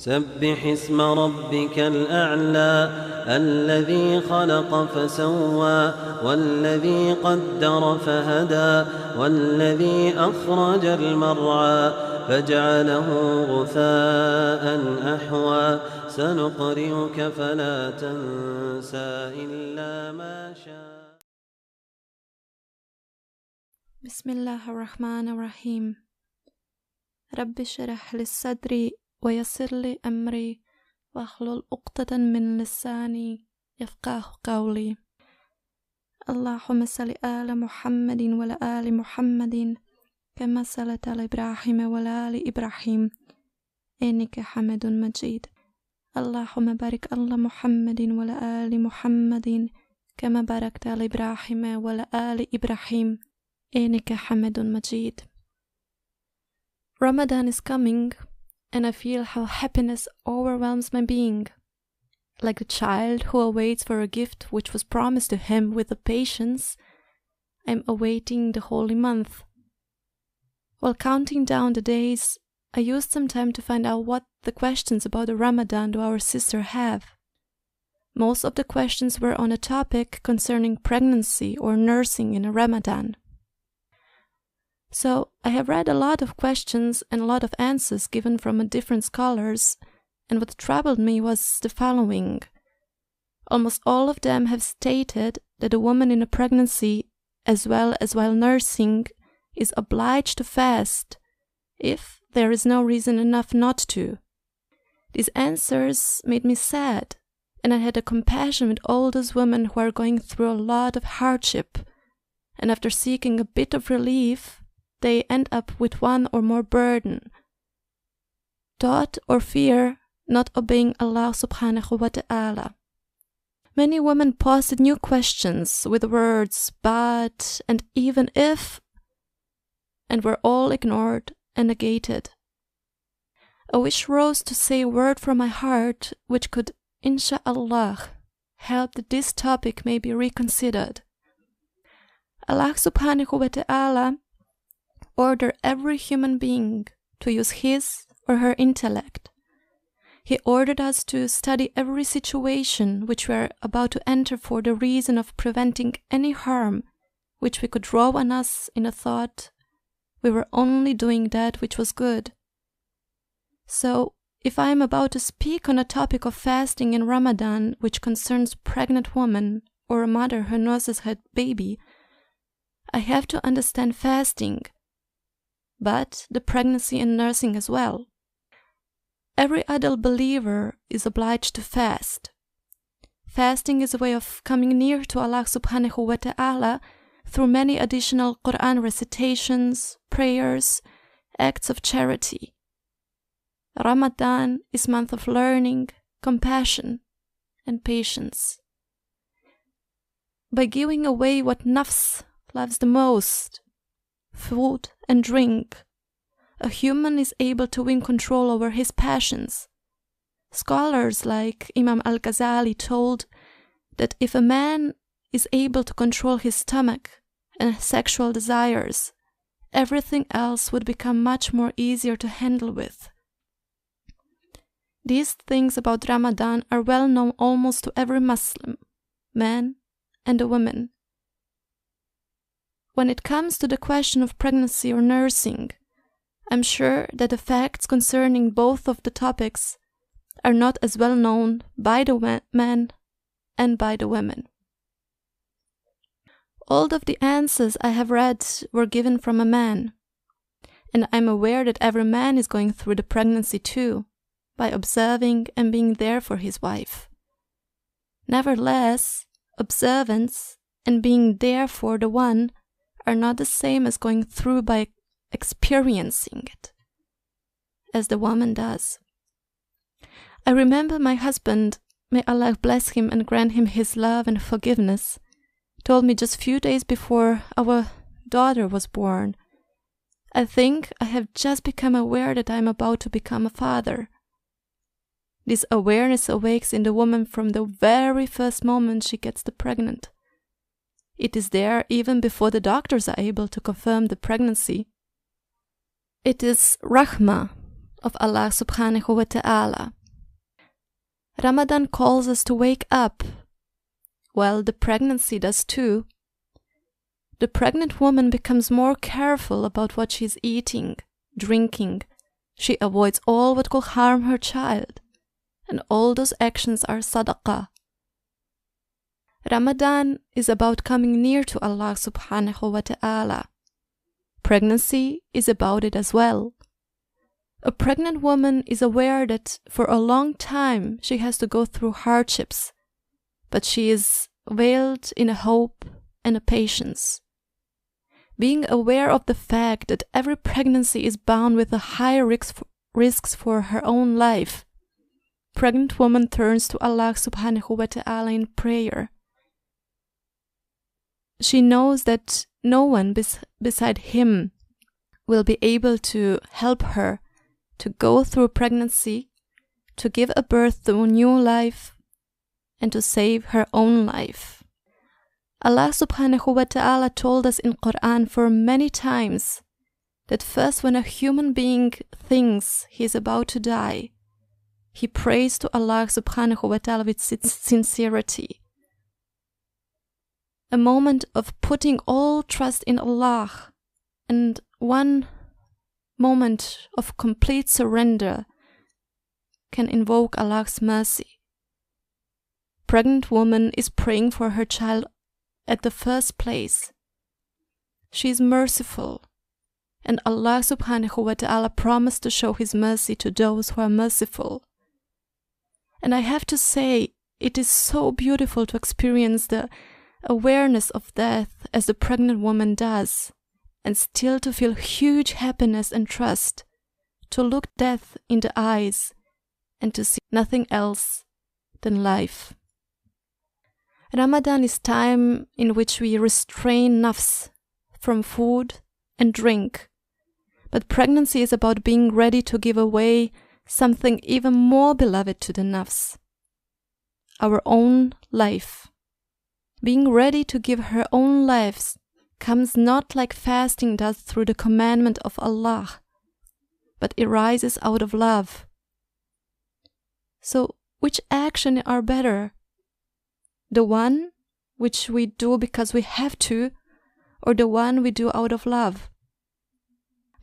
سبح اسم ربك الأعلى الذي خلق فسوى والذي قدر فهدى والذي أخرج المرعى فجعله غثاء أحوى سنقرئك فلا تنسى إلا ما شاء. بسم الله الرحمن الرحيم. رب اشرح لي صدري ويسر لي أمري واحلل عقدة من لساني يفقهوا قولي. اللهم صل على محمد وعلى آل محمد كما صليت على إبراهيم وعلى آل إبراهيم إنك حميد مجيد. اللهم بارك على محمد وعلى آل محمد كما باركت على إبراهيم وعلى آل إبراهيم إنك حميد مجيد. Ramadan is coming, and I feel how happiness overwhelms my being, like a child who awaits for a gift which was promised to him with a patience. I'm awaiting the holy month. While counting down the days, I used some time to find out what the questions about the Ramadan do our sister have. Most of the questions were on a topic concerning pregnancy or nursing in a Ramadan. So I have read a lot of questions and a lot of answers given from different scholars, and what troubled me was the following. Almost all of them have stated that a woman in a pregnancy, as well as while nursing, is obliged to fast if there is no reason enough not to. These answers made me sad, and I had a compassion with all those women who are going through a lot of hardship, and after seeking a bit of relief, they end up with one or more burden. Thought or fear not obeying Allah subhanahu wa ta'ala. Many women posted new questions with words but and even if, and were all ignored and negated. A wish rose to say a word from my heart which could, insha'Allah, help that this topic may be reconsidered. Allah subhanahu wa ta'ala order every human being to use his or her intellect. He ordered us to study every situation which we are about to enter for the reason of preventing any harm which we could draw on us in a thought we were only doing that which was good. So, if I am about to speak on a topic of fasting in Ramadan which concerns pregnant woman or a mother who nurses her baby, I have to understand fasting, but the pregnancy and nursing as well. Every adult believer is obliged to fast. Fasting is a way of coming near to Allah subhanahu wa ta'ala through many additional Quran recitations, prayers, acts of charity. Ramadan is month of learning, compassion, and patience. By giving away what nafs loves the most, food and drink, a human is able to win control over his passions. Scholars like Imam al-Ghazali told that if a man is able to control his stomach and sexual desires, everything else would become much more easier to handle with. These things about Ramadan are well known almost to every Muslim, man and a woman. When it comes to the question of pregnancy or nursing, I'm sure that the facts concerning both of the topics are not as well known by the men and by the women. All of the answers I have read were given from a man, and I'm aware that every man is going through the pregnancy too, by observing and being there for his wife. Nevertheless, observance and being there for the one are not the same as going through by experiencing it, as the woman does. I remember my husband, may Allah bless him and grant him his love and forgiveness, told me just few days before our daughter was born, I think I have just become aware that I am about to become a father. This awareness awakes in the woman from the very first moment she gets pregnant. It is there even before the doctors are able to confirm the pregnancy. It is rahmah, of Allah subhanahu wa ta'ala. Ramadan calls us to wake up. Well, the pregnancy does too. The pregnant woman becomes more careful about what she's eating, drinking. She avoids all what could harm her child. And all those actions are sadaqah. Ramadan is about coming near to Allah subhanahu wa ta'ala. Pregnancy is about it as well. A pregnant woman is aware that for a long time she has to go through hardships, but she is veiled in a hope and a patience. Being aware of the fact that every pregnancy is bound with a high risks for her own life, pregnant woman turns to Allah subhanahu wa ta'ala in prayer. She knows that no one beside Him will be able to help her to go through pregnancy, to give a birth to a new life, and to save her own life. Allah subhanahu wa ta'ala told us in Quran for many times that first when a human being thinks he is about to die, he prays to Allah subhanahu wa ta'ala with sincerity. A moment of putting all trust in Allah and one moment of complete surrender can invoke Allah's mercy. Pregnant woman is praying for her child at the first place. She is merciful, and Allah subhanahu wa ta'ala promised to show His mercy to those who are merciful. And I have to say, it is so beautiful to experience the awareness of death as the pregnant woman does, and still to feel huge happiness and trust, to look death in the eyes and to see nothing else than life. Ramadan is time in which we restrain nafs from food and drink, but pregnancy is about being ready to give away something even more beloved to the nafs, our own life. Being ready to give her own lives comes not like fasting does through the commandment of Allah, but arises out of love. So, which action are better? The one which we do because we have to, or the one we do out of love?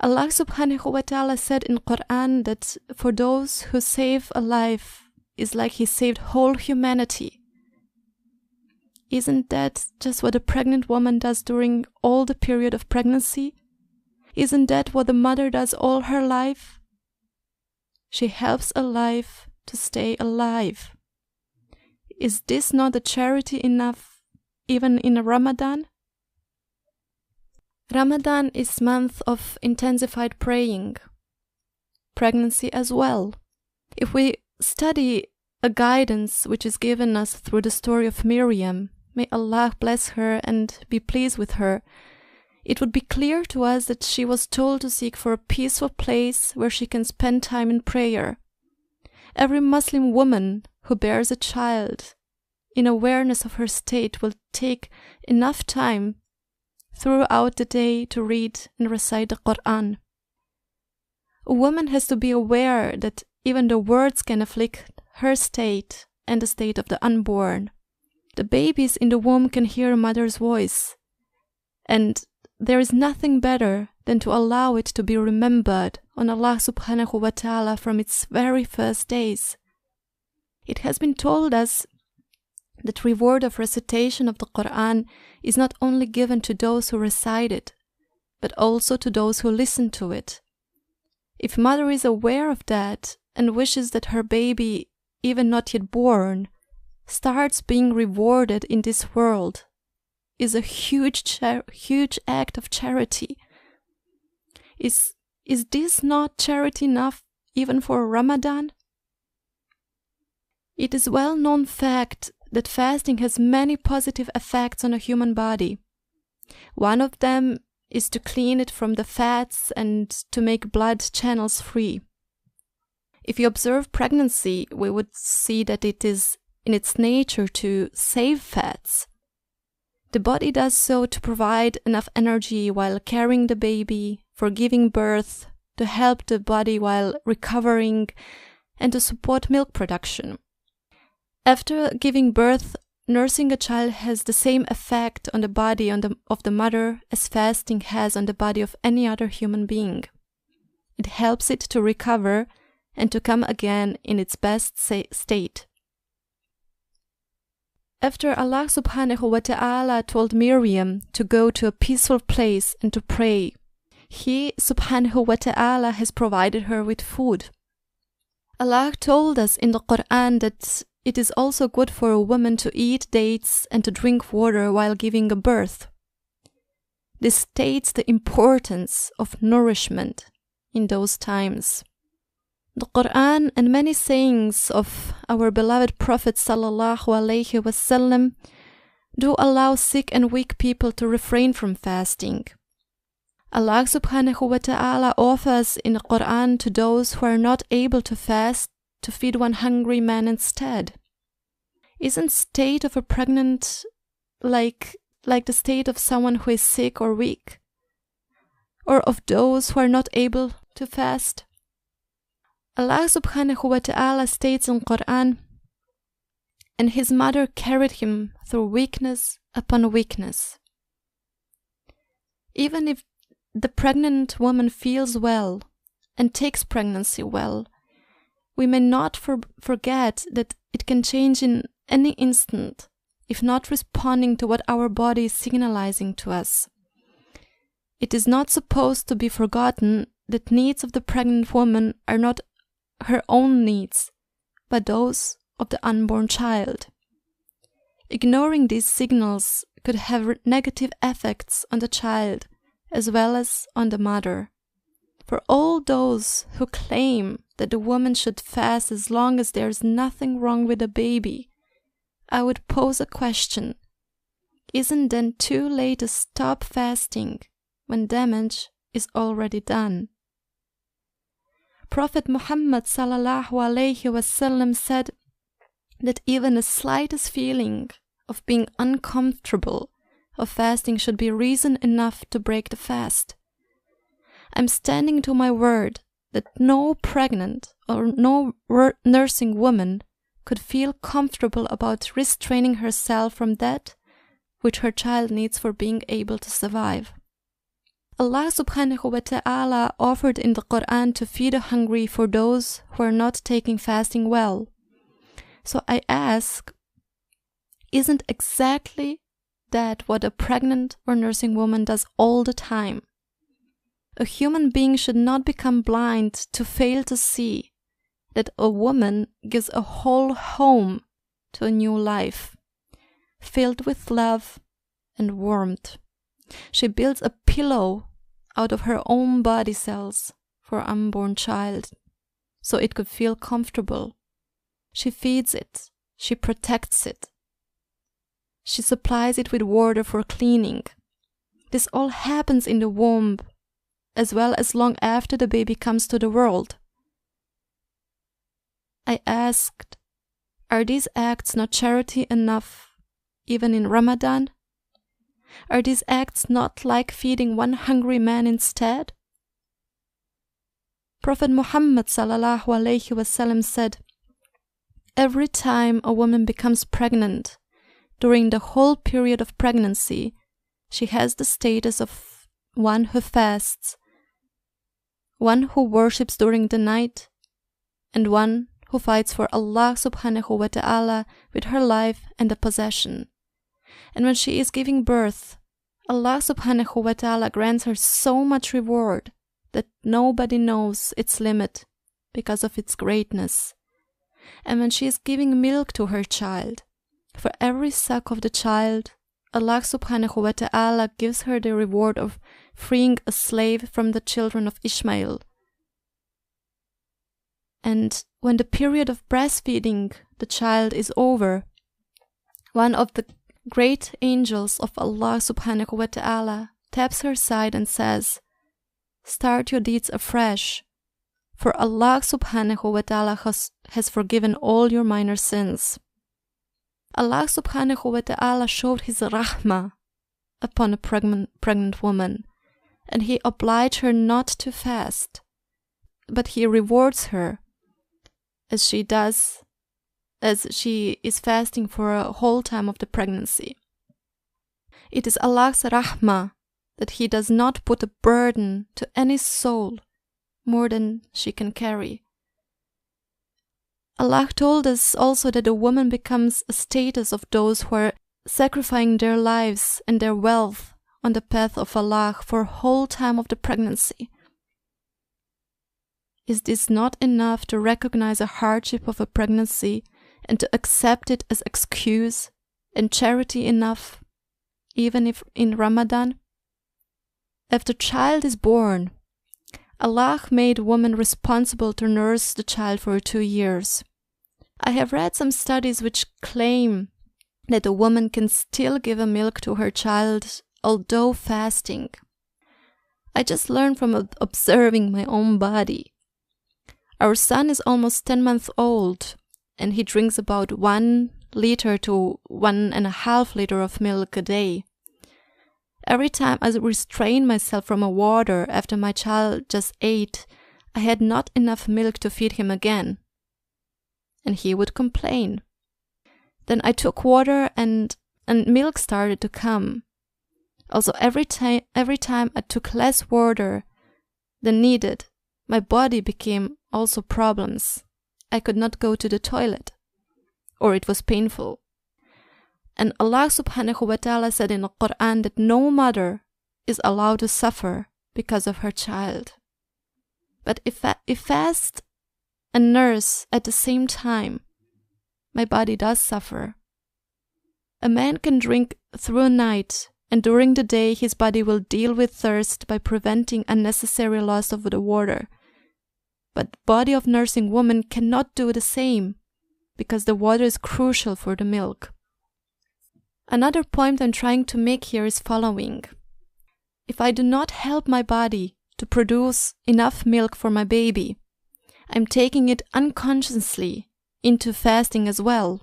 Allah subhanahu wa ta'ala said in Quran that for those who save a life is like He saved whole humanity. Isn't that just what a pregnant woman does during all the period of pregnancy? Isn't that what the mother does all her life? She helps a life to stay alive. Is this not a charity enough, even in Ramadan? Ramadan is month of intensified praying. Pregnancy as well. If we study a guidance which is given us through the story of Miriam, may Allah bless her and be pleased with her, it would be clear to us that she was told to seek for a peaceful place where she can spend time in prayer. Every Muslim woman who bears a child, in awareness of her state, will take enough time throughout the day to read and recite the Quran. A woman has to be aware that even the words can afflict her state and the state of the unborn. The babies in the womb can hear a mother's voice, and there is nothing better than to allow it to be remembered on Allah subhanahu wa ta'ala from its very first days. It has been told us that reward of recitation of the Quran is not only given to those who recite it, but also to those who listen to it. If mother is aware of that and wishes that her baby, even not yet born, starts being rewarded in this world, is a huge act of charity. Is this not charity enough even for Ramadan? It is well-known fact that fasting has many positive effects on a human body. One of them is to clean it from the fats and to make blood channels free. If you observe pregnancy, we would see that it is in its nature to save fats. The body does so to provide enough energy while carrying the baby, for giving birth, to help the body while recovering, and to support milk production. After giving birth, nursing a child has the same effect on the body of the mother as fasting has on the body of any other human being. It helps it to recover and to come again in its best state. After Allah subhanahu wa ta'ala told Miriam to go to a peaceful place and to pray, He subhanahu wa ta'ala has provided her with food. Allah told us in the Quran that it is also good for a woman to eat dates and to drink water while giving a birth. This states the importance of nourishment in those times. The Quran and many sayings of our beloved Prophet sallallahu alaihi wasallam do allow sick and weak people to refrain from fasting. Allah subhanahu wa ta'ala offers in the Quran to those who are not able to fast to feed one hungry man instead. Isn't state of a pregnant like the state of someone who is sick or weak? Or of those who are not able to fast? Allah subhanahu wa ta'ala states in Quran, and his mother carried him through weakness upon weakness. Even if the pregnant woman feels well and takes pregnancy well, we may not forget that it can change in any instant if not responding to what our body is signalizing to us. It is not supposed to be forgotten that needs of the pregnant woman are not her own needs, but those of the unborn child. Ignoring these signals could have negative effects on the child as well as on the mother. For all those who claim that the woman should fast as long as there is nothing wrong with the baby, I would pose a question. Isn't then too late to stop fasting when damage is already done? Prophet Muhammad sallallahu alaihi wasallam said that even the slightest feeling of being uncomfortable of fasting should be reason enough to break the fast. I'm standing to my word that no pregnant or no nursing woman could feel comfortable about restraining herself from that which her child needs for being able to survive. Allah subhanahu wa ta'ala offered in the Quran to feed the hungry for those who are not taking fasting well. So I ask, isn't exactly that what a pregnant or nursing woman does all the time? A human being should not become blind to fail to see that a woman gives a whole home to a new life, filled with love and warmth. She builds a pillow out of her own body cells for an unborn child, so it could feel comfortable. She feeds it, she protects it, she supplies it with water for cleaning. This all happens in the womb, as well as long after the baby comes to the world. I asked, are these acts not charity enough, even in Ramadan? Are these acts not like feeding one hungry man instead? Prophet Muhammad sallallahu alaihi wasallam said, every time a woman becomes pregnant, during the whole period of pregnancy, she has the status of one who fasts, one who worships during the night, and one who fights for Allah subhanahu wa ta'ala with her life and a possession. And when she is giving birth, Allah subhanahu wa ta'ala grants her so much reward that nobody knows its limit because of its greatness. And when she is giving milk to her child, for every suck of the child, Allah subhanahu wa ta'ala gives her the reward of freeing a slave from the children of Ishmael. And when the period of breastfeeding the child is over, one of the great angels of Allah subhanahu wa ta'ala taps her side and says, start your deeds afresh, for Allah subhanahu wa ta'ala has forgiven all your minor sins. Allah subhanahu wa ta'ala showed his rahmah upon a pregnant woman, and he obliged her not to fast, He rewards her as she is fasting for a whole time of the pregnancy. It is Allah's rahmah that He does not put a burden to any soul more than she can carry. Allah told us also that a woman becomes a status of those who are sacrificing their lives and their wealth on the path of Allah for a whole time of the pregnancy. Is this not enough to recognize a hardship of a pregnancy and to accept it as excuse and charity enough, even if in Ramadan? If the child is born, Allah made woman responsible to nurse the child for 2 years. I have read some studies which claim that a woman can still give a milk to her child although fasting. I just learned from observing my own body. Our son is almost 10 months old, and he drinks about 1 liter to 1.5 liter of milk a day. Every time I restrained myself from a water after my child just ate, I had not enough milk to feed him again. And he would complain. Then I took water and milk started to come. Also, every time I took less water than needed, my body became also problems. I could not go to the toilet, or it was painful. And Allah subhanahu wa ta'ala said in the Quran that no mother is allowed to suffer because of her child. But if fast and nurse at the same time, my body does suffer. A man can drink through a night, and during the day his body will deal with thirst by preventing unnecessary loss of the water. But the body of nursing woman cannot do the same, because the water is crucial for the milk. Another point I'm trying to make here is following. If I do not help my body to produce enough milk for my baby, I'm taking it unconsciously into fasting as well.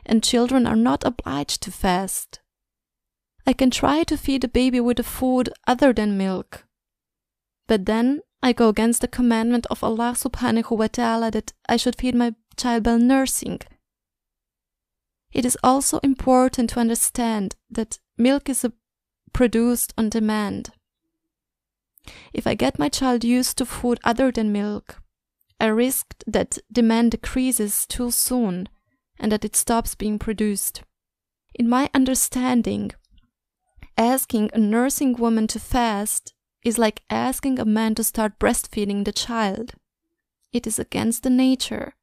And children are not obliged to fast. I can try to feed the baby with a food other than milk. But then I go against the commandment of Allah subhanahu wa ta'ala that I should feed my child while nursing. It is also important to understand that milk is produced on demand. If I get my child used to food other than milk, I risk that demand decreases too soon and that it stops being produced. In my understanding, asking a nursing woman to fast is like asking a man to start breastfeeding the child. It is against the nature.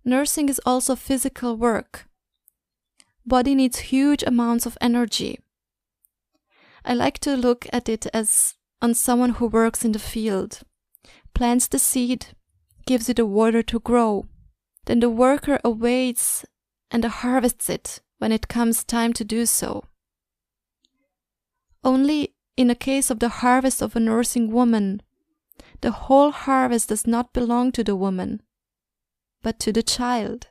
Nursing is also physical work. Body needs huge amounts of energy. I like to look at it as on someone who works in the field, plants the seed, gives it the water to grow. Then the worker awaits and harvests it when it comes time to do so. Only in the case of the harvest of a nursing woman, the whole harvest does not belong to the woman, but to the child.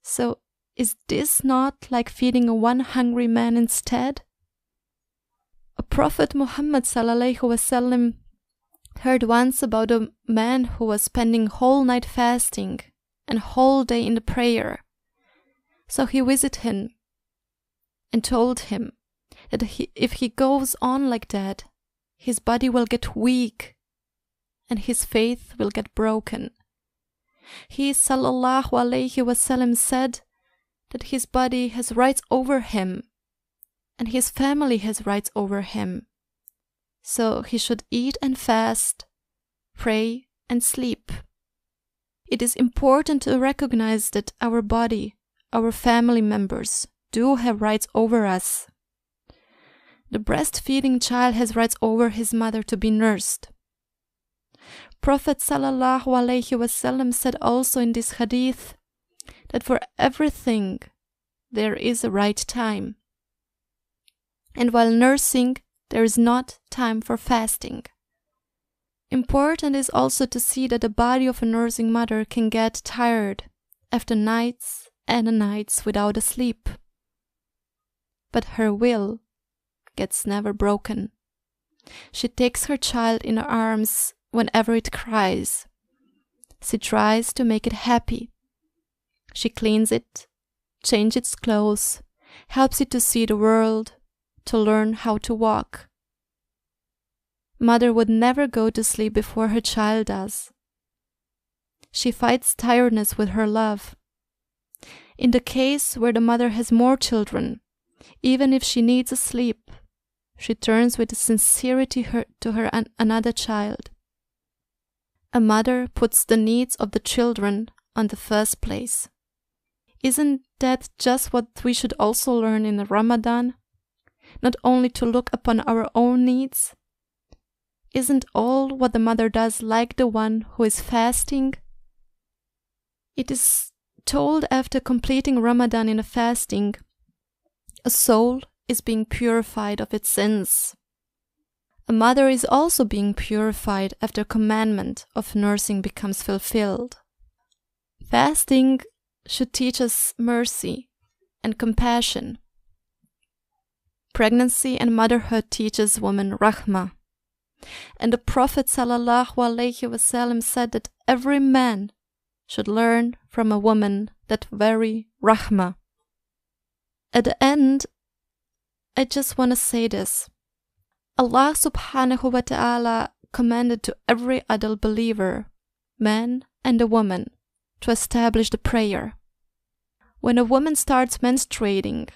So, is this not like feeding one hungry man instead? A Prophet Muhammad sallallahu alaihi wasallam heard once about a man who was spending whole night fasting and whole day in the prayer. So he visited him and told him that if he goes on like that, his body will get weak and his faith will get broken. He sallallahu alaihi wasallam said that his body has rights over him and his family has rights over him. So he should eat and fast, pray and sleep. It is important to recognize that our body, our family members, do have rights over us. The breastfeeding child has rights over his mother to be nursed. Prophet sallallahu alaihi wasallam said also in this hadith that for everything there is a right time. And while nursing, there is not time for fasting. Important is also to see that the body of a nursing mother can get tired after nights and nights without a sleep. But her will gets never broken. She takes her child in her arms whenever it cries. She tries to make it happy. She cleans it, changes its clothes, helps it to see the world, to learn how to walk. Mother would never go to sleep before her child does. She fights tiredness with her love. In the case where the mother has more children, even if she needs a sleep, she turns with sincerity to her another child. A mother puts the needs of the children on the first place. Isn't that just what we should also learn in Ramadan? Not only to look upon our own needs? Isn't all what the mother does like the one who is fasting? It is told after completing Ramadan in a fasting, a soul is being purified of its sins. A mother is also being purified after commandment of nursing becomes fulfilled. Fasting should teach us mercy and compassion. Pregnancy and motherhood teaches women rahmah. And the Prophet ﷺ said that every man should learn from a woman that very rahmah. At the end, I just want to say this. Allah subhanahu wa ta'ala commanded to every adult believer, man and a woman, to establish the prayer. When a woman starts menstruating,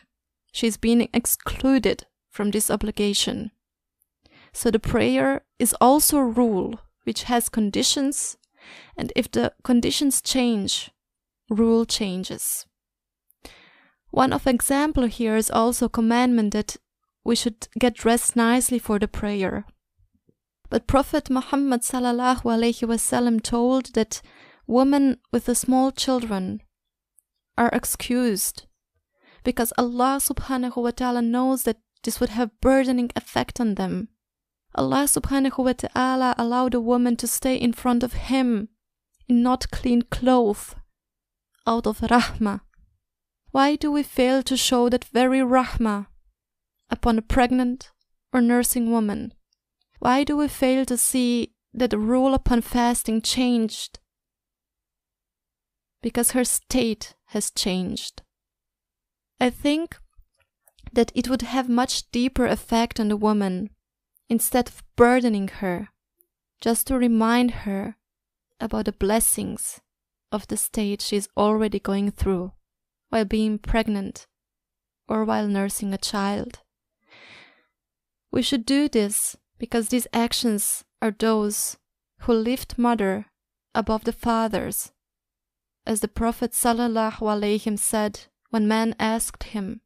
she is being excluded from this obligation. So the prayer is also a rule which has conditions, and if the conditions change, rule changes. One of example here is also commandment that we should get dressed nicely for the prayer. But Prophet Muhammad ﷺ told that women with the small children are excused because Allah subhanahu wa ta'ala knows that this would have burdening effect on them. Allah subhanahu wa ta'ala allowed a woman to stay in front of him in not clean clothes out of rahmah. Why do we fail to show that very rahmah upon a pregnant or nursing woman? Why do we fail to see that the rule upon fasting changed? Because her state has changed. I think that it would have much deeper effect on the woman instead of burdening her, just to remind her about the blessings of the state she is already going through while being pregnant or while nursing a child. We should do this because these actions are those who lift mother above the fathers. As the Prophet ﷺ said when man asked him,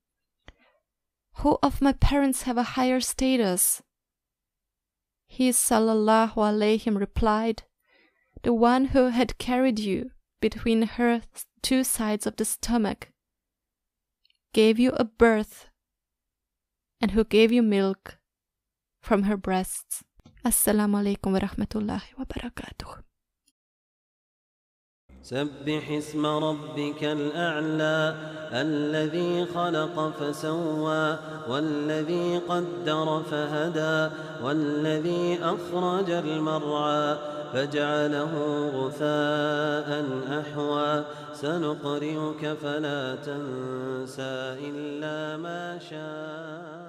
"Who of my parents have a higher status?" He ﷺ replied, "The one who had carried you between her two sides of the stomach, gave you a birth, and who gave you milk from her breasts." Assalamu alaikum wa rahmatullahi wa barakatuh. سبح اسم ربك الأعلى الذي خلق فسوى والذي قدر فهدى والذي أخرج المرعى فجعله غثاء أحوى سنقرئك فلا تنسى إلا ما شاء